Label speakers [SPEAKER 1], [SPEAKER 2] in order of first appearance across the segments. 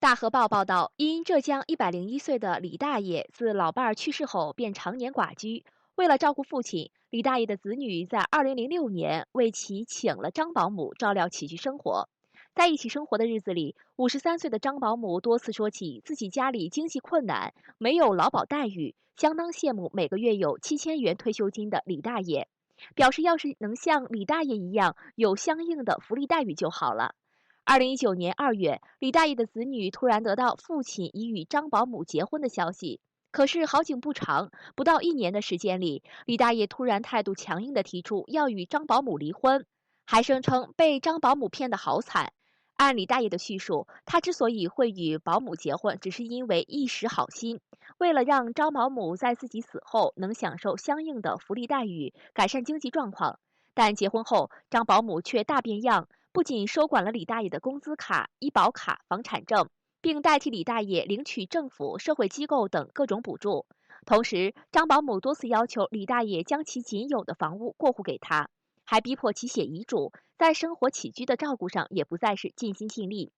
[SPEAKER 1] 大河报报道，因浙江101岁的李大爷自老伴儿去世后便常年寡居，为了照顾父亲，李大爷的子女在2006年为其请了张保姆照料起居生活。在一起生活的日子里，53岁的张保姆多次说起自己家里经济困难，没有劳保待遇，相当羡慕每个月有7000元退休金的李大爷，表示要是能像李大爷一样有相应的福利待遇就好了。2019年2月，李大爷的子女突然得到父亲已与张保姆结婚的消息。可是好景不长，不到1年的时间里，李大爷突然态度强硬地提出要与张保姆离婚，还声称被张保姆骗得好惨。按李大爷的叙述，他之所以会与保姆结婚，只是因为一时好心，为了让张保姆在自己死后能享受相应的福利待遇，改善经济状况。但结婚后，张保姆却大变样，不仅收管了李大爷的工资卡、医保卡、房产证，并代替李大爷领取政府、社会机构等各种补助。同时，张保姆多次要求李大爷将其仅有的房屋过户给他，还逼迫其写遗嘱，在生活起居的照顾上也不再是尽心尽力。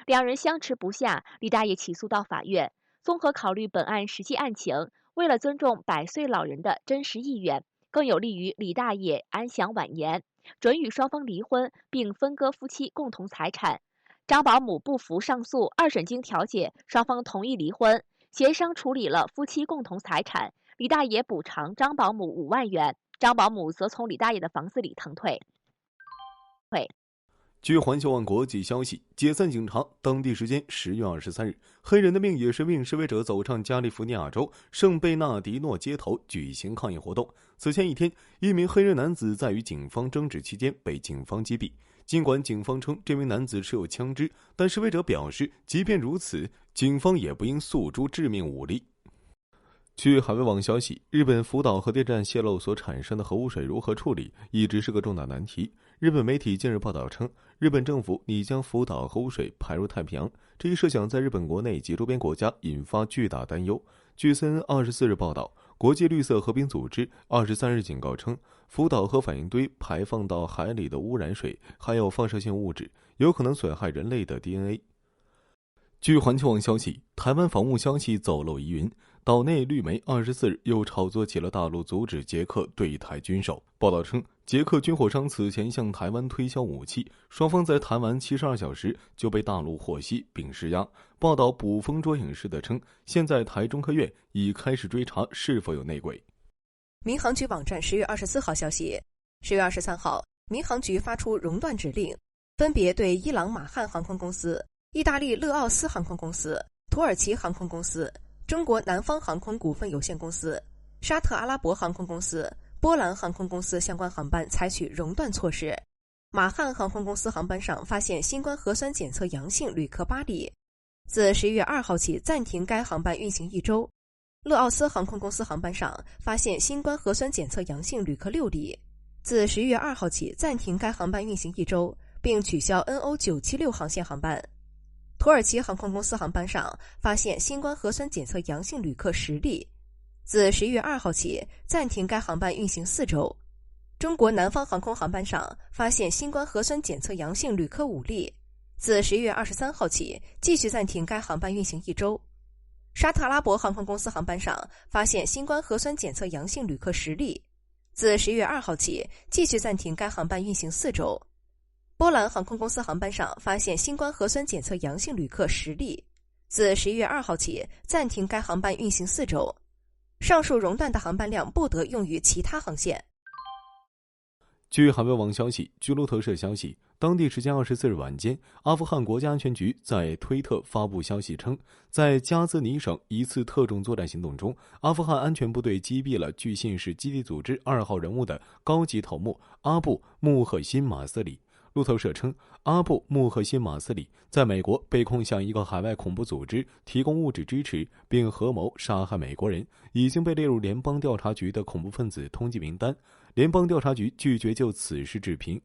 [SPEAKER 1] 两人相持不下，李大爷起诉到法院。综合考虑本案实际案情，为了尊重100岁老人的真实意愿，更有利于李大爷安享晚年，准予双方离婚，并分割夫妻共同财产。张保姆不服上诉，二审经调解，双方同意离婚，协商处理了夫妻共同财产。李大爷补偿张保姆5万元，张保姆则从李大爷的房子里腾退。
[SPEAKER 2] 据环球网国际消息，解散警察当地时间10月23日，黑人的命也是命示威者走上加利福尼亚州圣贝纳迪诺街头举行抗议活动。此前一天，一名黑人男子在与警方争执期间被警方击毙。尽管警方称这名男子持有枪支，但示威者表示，即便如此，警方也不应诉诸致命武力。据海外网消息，日本福岛核电站泄漏所产生的核污水如何处理，一直是个重大难题。日本媒体近日报道称，日本政府拟将福岛核污水排入太平洋，这一设想在日本国内及周边国家引发巨大担忧。据CNN 24日报道，国际绿色和平组织23日警告称，福岛核反应堆排放到海里的污染水含有放射性物质，有可能损害人类的 DNA。据环球网消息，台湾防务消息走漏疑云，岛内绿媒24日又炒作起了大陆阻止捷克对台军售。报道称，捷克军火商此前向台湾推销武器，双方在谈完72小时就被大陆获悉并施压。报道捕风捉影似的称，现在台中科院已开始追查是否有内鬼。
[SPEAKER 3] 民航局网站10月24号消息，10月23号，民航局发出熔断指令，分别对伊朗马汉航空公司、意大利勒奥斯航空公司、土耳其航空公司、中国南方航空股份有限公司、沙特阿拉伯航空公司、波兰航空公司相关航班采取熔断措施。马汉航空公司航班上发现新冠核酸检测阳性旅客8例，自11月2号起暂停该航班运行1周。勒奥斯航空公司航班上发现新冠核酸检测阳性旅客6例，自11月2号起暂停该航班运行1周，并取消 NO976 航线航班。土耳其航空公司航班上发现新冠核酸检测阳性旅客10例，自11月2号起暂停该航班运行4周。中国南方航空航班上发现新冠核酸检测阳性旅客5例，自11月23号起继续暂停该航班运行1周。沙特阿拉伯航空公司航班上发现新冠核酸检测阳性旅客10例，自11月2号起继续暂停该航班运行4周。波兰航空公司航班上发现新冠核酸检测阳性旅客10例，自11月2号起暂停该航班运行4周。上述熔断的航班量不得用于其他航线。
[SPEAKER 2] 据海外网消息，据路透社消息，当地时间24日晚间，阿富汗国家安全局在推特发布消息称，在加兹尼省一次特种作战行动中，阿富汗安全部队击毙了据信是基地组织2号人物的高级头目阿布·穆赫辛马斯里。路透社称，阿布·穆赫辛马斯里在美国被控向一个海外恐怖组织提供物质支持，并合谋杀害美国人，已经被列入联邦调查局的恐怖分子通缉名单。联邦调查局拒绝就此事置评。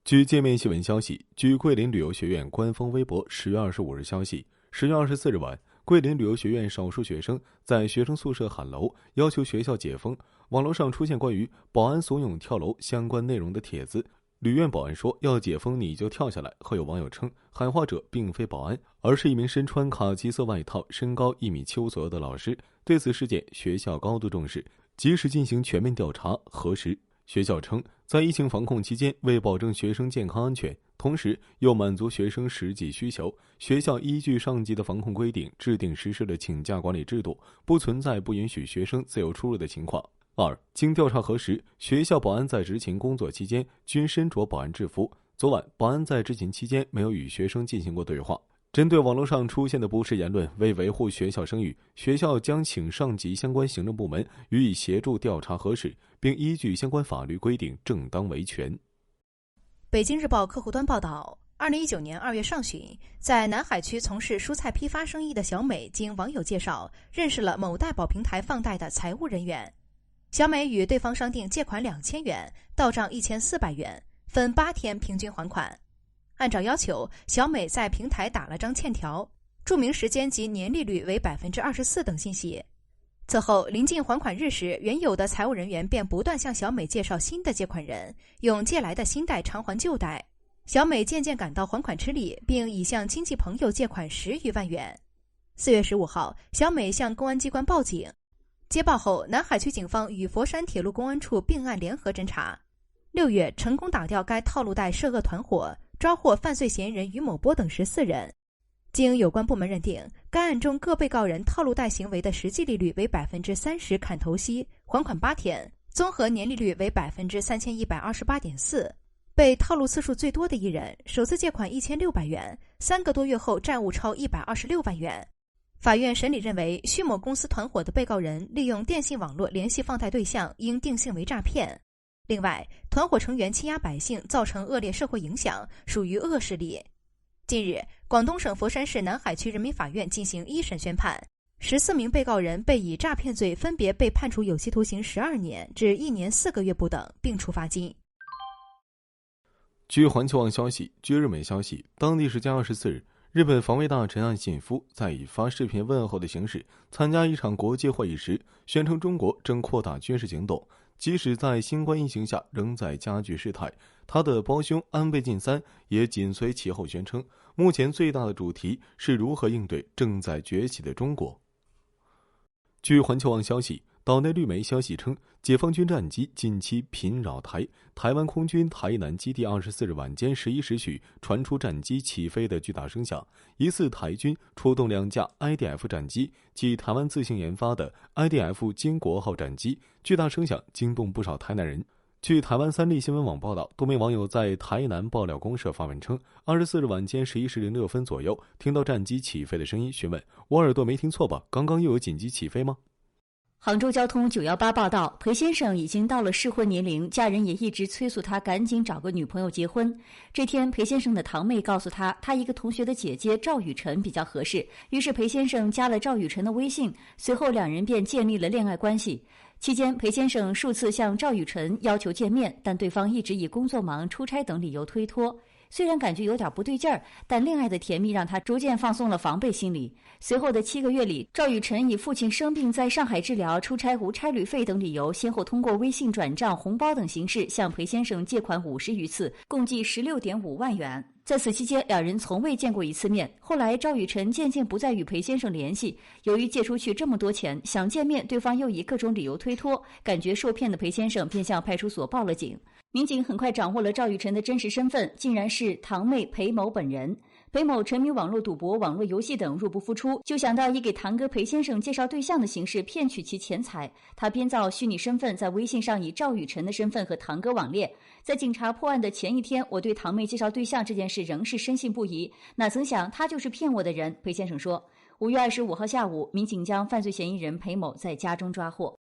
[SPEAKER 2] 据界面新闻消息，据桂林旅游学院官方微博10月25日消息，10月24日晚，桂林旅游学院少数学生在学生宿舍喊楼，要求学校解封。网络上出现关于保安怂恿跳楼相关内容的帖子，旅院保安说要解封你就跳下来，后有网友称喊话者并非保安，而是一名身穿卡其色外套、身高1.7米左右的老师。对此事件，学校高度重视，及时进行全面调查核实。学校称，在疫情防控期间，为保证学生健康安全，同时又满足学生实际需求，学校依据上级的防控规定，制定实施了请假管理制度，不存在不允许学生自由出入的情况。二，经调查核实，学校保安在执勤工作期间均身着保安制服。昨晚，保安在执勤期间没有与学生进行过对话。针对网络上出现的不实言论，为维护学校声誉，学校将请上级相关行政部门予以协助调查核实，并依据相关法律规定正当维权。
[SPEAKER 3] 北京日报客户端报道，2019年2月上旬，在南海区从事蔬菜批发生意的小美，经网友介绍，认识了某贷保平台放贷的财务人员。小美与对方商定借款2000元，到账1400元，分8天平均还款。按照要求，小美在平台打了张欠条，注明时间及年利率为24%等信息。此后，临近还款日时，原有的财务人员便不断向小美介绍新的借款人，用借来的新贷偿还旧贷。小美渐渐感到还款吃力，并已向亲戚朋友借款10余万元。4月15号，小美向公安机关报警。接报后，南海区警方与佛山铁路公安处并案联合侦查。6月，成功打掉该套路贷涉恶团伙，抓获犯罪嫌疑人于某波等14人。经有关部门认定，该案中各被告人套路贷行为的实际利率为30%砍头息，还款8天，综合年利率为3128.4%。被套路次数最多的一人，首次借款1600元，3个多月后债务超126万元。法院审理认为，徐某公司团伙的被告人利用电信网络联系放贷对象，应定性为诈骗。另外，团伙成员欺压百姓，造成恶劣社会影响，属于恶势力。近日，广东省佛山市南海区人民法院进行一审宣判，14名被告人被以诈骗罪分别被判处有期徒刑12年至1年4个月不等，并处罚金。
[SPEAKER 2] 据环球网消息，据日媒消息，当地时间24日，日本防卫大臣岸信夫在以发视频问候的形式参加一场国际会议时，宣称中国正扩大军事行动，即使在新冠疫情下仍在加剧事态。他的胞兄安倍晋三也紧随其后宣称，目前最大的主题是如何应对正在崛起的中国。据环球网消息，岛内绿媒消息称，解放军战机近期频扰台，台湾空军台南基地24日晚间11时许传出战机起飞的巨大声响，疑似台军出动2架 IDF 战机，即台湾自行研发的 IDF 金国号战机，巨大声响惊动不少台南人。据台湾3立新闻网报道，多名网友在台南爆料公社发文称，24日晚间11时06分左右听到战机起飞的声音，询问我耳朵没听错吧？刚刚又有紧急起飞吗？
[SPEAKER 4] 杭州交通918报道，裴先生已经到了适婚年龄，家人也一直催促他赶紧找个女朋友结婚。这天，裴先生的堂妹告诉他，他一个同学的姐姐赵雨辰比较合适，于是裴先生加了赵雨辰的微信，随后2人便建立了恋爱关系。期间，裴先生数次向赵雨辰要求见面，但对方一直以工作忙、出差等理由推脱。虽然感觉有点不对劲儿，但恋爱的甜蜜让他逐渐放松了防备心理。随后的7个月里，赵雨辰以父亲生病在上海治疗、出差无差旅费等理由，先后通过微信转账、红包等形式向裴先生借款50余次，共计16.5万元。在此期间，2人从未见过一次面。后来，赵雨辰渐渐不再与裴先生联系。由于借出去这么多钱，想见面，对方又以各种理由推脱，感觉受骗的裴先生便向派出所报了警。民警很快掌握了赵雨辰的真实身份，竟然是堂妹裴某本人。裴某沉迷网络赌博、网络游戏等，入不敷出，就想到以给堂哥裴先生介绍对象的形式骗取其钱财。他编造虚拟身份，在微信上以赵雨辰的身份和堂哥网恋。在警察破案的前一天，我对堂妹介绍对象这件事仍是深信不疑，哪曾想他就是骗我的人。裴先生说，5月25号下午，民警将犯罪嫌疑人裴某在家中抓获。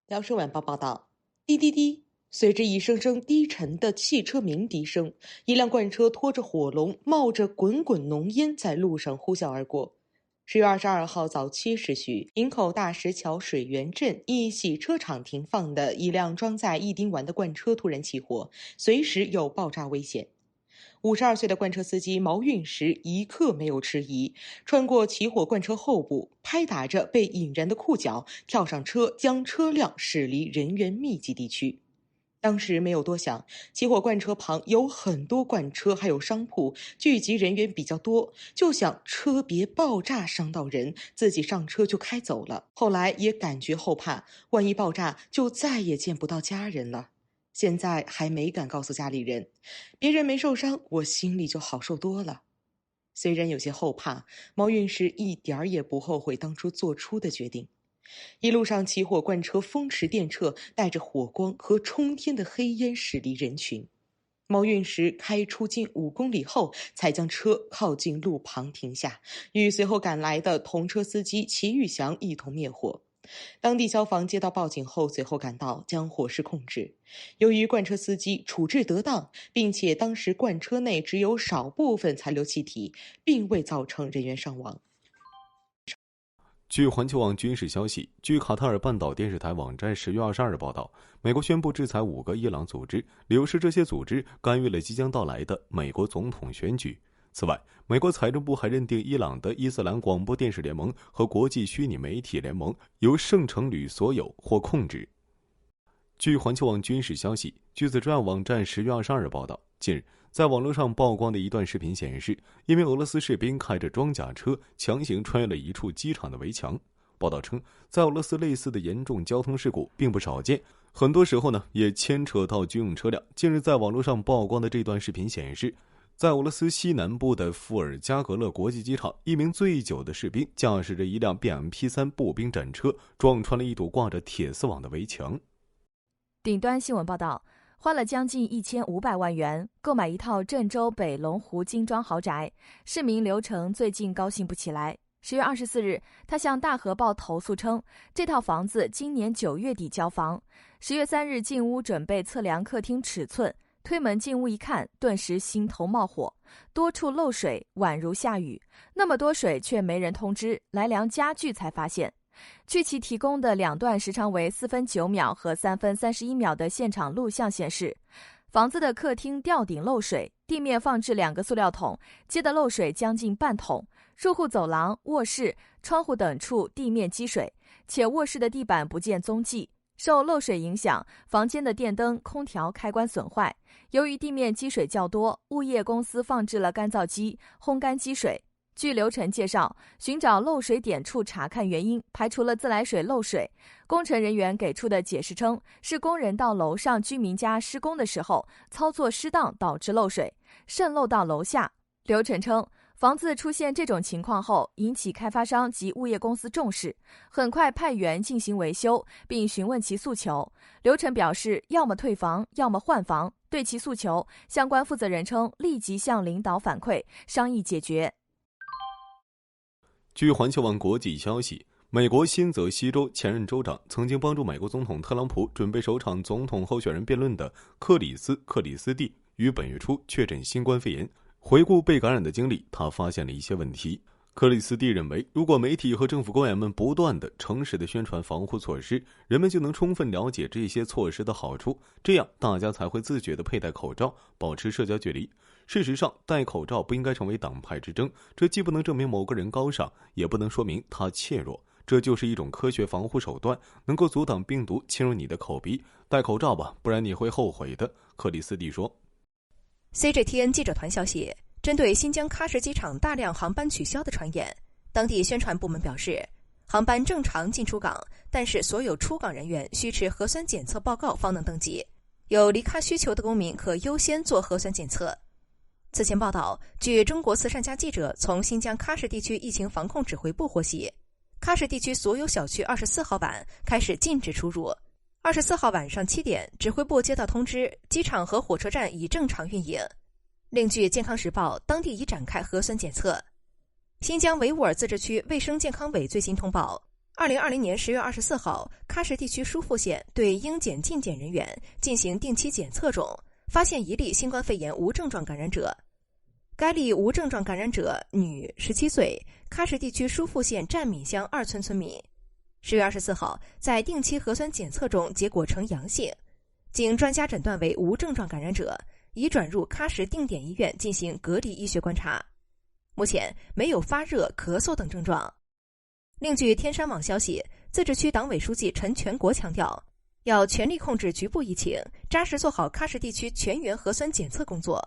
[SPEAKER 5] 辽视晚报报道，滴滴滴。随着一声声低沉的汽车鸣笛声，一辆罐车拖着火龙，冒着滚滚浓烟在路上呼啸而过。10月22号早7时许，营口大石桥水源镇一洗车场停放的一辆装载一丁烷的罐车突然起火，随时有爆炸危险。52岁的罐车司机毛运时一刻没有迟疑，穿过起火罐车后部，拍打着被引燃的裤脚，跳上车，将车辆驶离人员密集地区。当时没有多想，起火罐车旁有很多罐车还有商铺，聚集人员比较多，就想车别爆炸伤到人，自己上车就开走了。后来也感觉后怕，万一爆炸就再也见不到家人了。现在还没敢告诉家里人，别人没受伤，我心里就好受多了。虽然有些后怕，毛韵诗一点儿也不后悔当初做出的决定。一路上起火罐车风驰电掣，带着火光和冲天的黑烟驶离人群。毛韵诗开出近5公里后，才将车靠近路旁停下，与随后赶来的同车司机齐玉祥一同灭火。当地消防接到报警后，随后赶到将火势控制。由于罐车司机处置得当，并且当时罐车内只有少部分残留气体，并未造成人员伤亡。
[SPEAKER 2] 据环球网军事消息，据卡塔尔半岛电视台网站10月22日报道，美国宣布制裁5个伊朗组织，理由是这些组织干预了即将到来的美国总统选举。此外，美国财政部还认定伊朗的伊斯兰广播电视联盟和国际虚拟媒体联盟由圣城旅所有或控制。据环球网军事消息，据子专网站10月22日报道，近日在网络上曝光的一段视频显示，一名俄罗斯士兵开着装甲车强行穿越了一处机场的围墙。报道称，在俄罗斯类似的严重交通事故并不少见，很多时候也牵扯到军用车辆。近日在网络上曝光的这段视频显示，在俄罗斯西南部的富尔加格勒国际机场，一名醉酒的士兵驾驶着一辆 BMP3 步兵战车撞穿了一堵挂着铁丝网的围墙。
[SPEAKER 6] 顶端新闻报道，花了将近1500万元购买一套郑州北龙湖精装豪宅，市民刘成最近高兴不起来。10月24日，他向大河报投诉称，这套房子今年9月底交房。10月3日进屋准备测量客厅尺寸，推门进屋一看，顿时心头冒火，多处漏水，宛如下雨。那么多水却没人通知，来量家具才发现。据其提供的2段时长为4分9秒和3分31秒的现场录像显示，房子的客厅吊顶漏水，地面放置2个塑料桶，接的漏水将近半桶。入户走廊、卧室、窗户等处地面积水，且卧室的地板不见踪迹。受漏水影响，房间的电灯、空调开关损坏。由于地面积水较多，物业公司放置了干燥机烘干积水。据刘晨介绍，寻找漏水点处查看原因，排除了自来水漏水。工程人员给出的解释称，是工人到楼上居民家施工的时候操作失当导致漏水，渗漏到楼下。刘晨称，房子出现这种情况后，引起开发商及物业公司重视，很快派员进行维修，并询问其诉求。刘晨表示，要么退房，要么换房。对其诉求，相关负责人称立即向领导反馈，商议解决。
[SPEAKER 2] 据环球网国际消息，美国新泽西州前任州长、曾经帮助美国总统特朗普准备首场总统候选人辩论的克里斯蒂于本月初确诊新冠肺炎。回顾被感染的经历，他发现了一些问题。克里斯蒂认为，如果媒体和政府官员们不断的诚实的宣传防护措施，人们就能充分了解这些措施的好处，这样大家才会自觉地佩戴口罩，保持社交距离。事实上，戴口罩不应该成为党派之争，这既不能证明某个人高尚，也不能说明他怯弱，这就是一种科学防护手段，能够阻挡病毒侵入你的口鼻。戴口罩吧，不然你会后悔的，克里斯蒂说。
[SPEAKER 3] CGTN 记者团消息，针对新疆喀什机场大量航班取消的传言，当地宣传部门表示，航班正常进出港，但是所有出港人员需持核酸检测报告方能登机，有离喀需求的公民可优先做核酸检测。此前报道，据中国慈善家记者从新疆喀什地区疫情防控指挥部获悉，喀什地区所有小区24号晚开始禁止出入。24号晚上7点，指挥部接到通知，机场和火车站已正常运营。另据健康时报，当地已展开核酸检测。新疆维吾尔自治区卫生健康委最新通报，2020年10月24号，喀什地区疏附县对应检尽检人员进行定期检测中，发现一例新冠肺炎无症状感染者。该例无症状感染者女，17岁，喀什地区疏附县占闽乡2村村民。10月24号，在定期核酸检测中结果呈阳性，经专家诊断为无症状感染者，已转入喀什定点医院进行隔离医学观察，目前没有发热、咳嗽等症状。另据天山网消息，自治区党委书记陈全国强调，要全力控制局部疫情，扎实做好喀什地区全员核酸检测工作。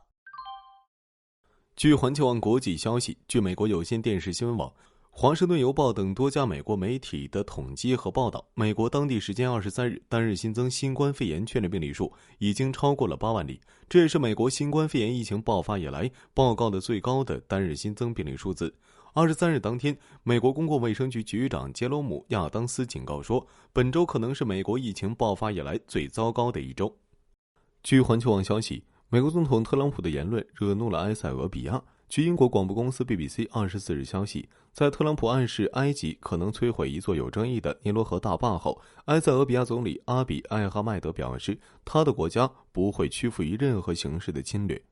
[SPEAKER 2] 据环球网国际消息，据美国有线电视新闻网、华盛顿邮报等多家美国媒体的统计和报道，美国当地时间23日单日新增新冠肺炎确诊病例数已经超过了8万例，这也是美国新冠肺炎疫情爆发以来报告的最高的单日新增病例数字。23日当天，美国公共卫生局局长杰罗姆·亚当斯警告说，本周可能是美国疫情爆发以来最糟糕的一周。据环球网消息，美国总统特朗普的言论惹怒了埃塞俄比亚。据英国广播公司 BBC 24日消息，在特朗普暗示埃及可能摧毁一座有争议的尼罗河大坝后，埃塞俄比亚总理阿比·艾哈迈德表示，他的国家不会屈服于任何形式的侵略。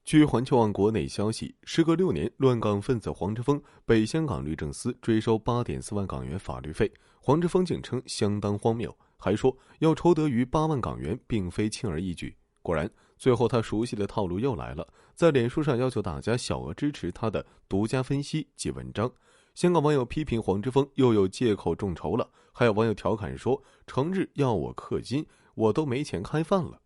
[SPEAKER 2] 据环球网国内消息，时隔6年，乱港分子黄之锋被香港律政司追收8.4万港元法律费。黄之锋竟称相当荒谬，还说要筹得逾8万港元并非轻而易举。果然，最后他熟悉的套路又来了，在脸书上要求大家小额支持他的独家分析及文章。香港网友批评黄之锋又有借口众筹了，还有网友调侃说，成日要我氪金，我都没钱开饭了。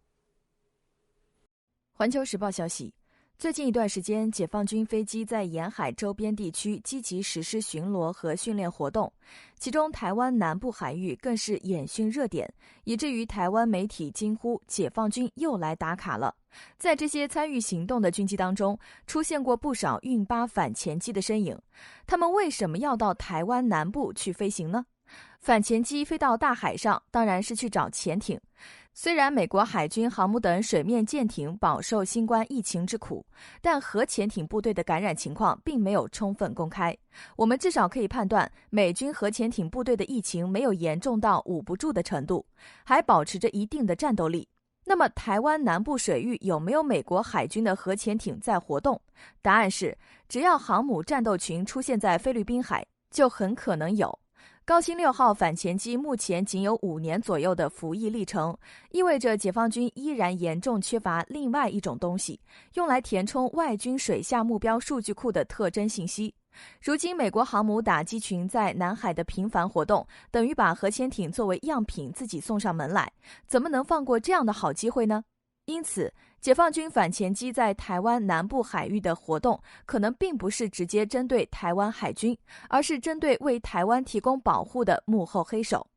[SPEAKER 6] 环球时报消息，最近一段时间，解放军飞机在沿海周边地区积极实施巡逻和训练活动，其中台湾南部海域更是演训热点，以至于台湾媒体惊呼解放军又来打卡了。在这些参与行动的军机当中，出现过不少运8反潜机的身影，他们为什么要到台湾南部去飞行呢？反潜机飞到大海上，当然是去找潜艇。虽然美国海军航母等水面舰艇饱受新冠疫情之苦，但核潜艇部队的感染情况并没有充分公开。我们至少可以判断，美军核潜艇部队的疫情没有严重到捂不住的程度，还保持着一定的战斗力。那么台湾南部水域有没有美国海军的核潜艇在活动？答案是，只要航母战斗群出现在菲律宾海，就很可能有。高星6号反潜机目前仅有5年左右的服役历程，意味着解放军依然严重缺乏另外一种东西，用来填充外军水下目标数据库的特征信息。如今美国航母打击群在南海的频繁活动，等于把核潜艇作为样品自己送上门来，怎么能放过这样的好机会呢？因此，解放军反潜机在台湾南部海域的活动，可能并不是直接针对台湾海军，而是针对为台湾提供保护的幕后黑手。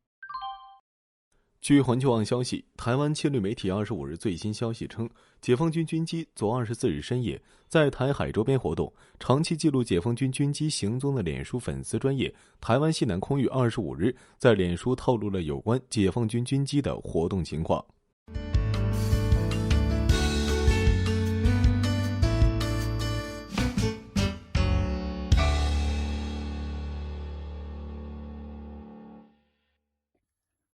[SPEAKER 2] 据环球网消息，台湾亲旅媒体25日最新消息称，解放军军机昨24日深夜在台海周边活动。长期记录解放军军机行踪的脸书粉丝专页台湾西南空域25日在脸书透露了有关解放军军机的活动情况。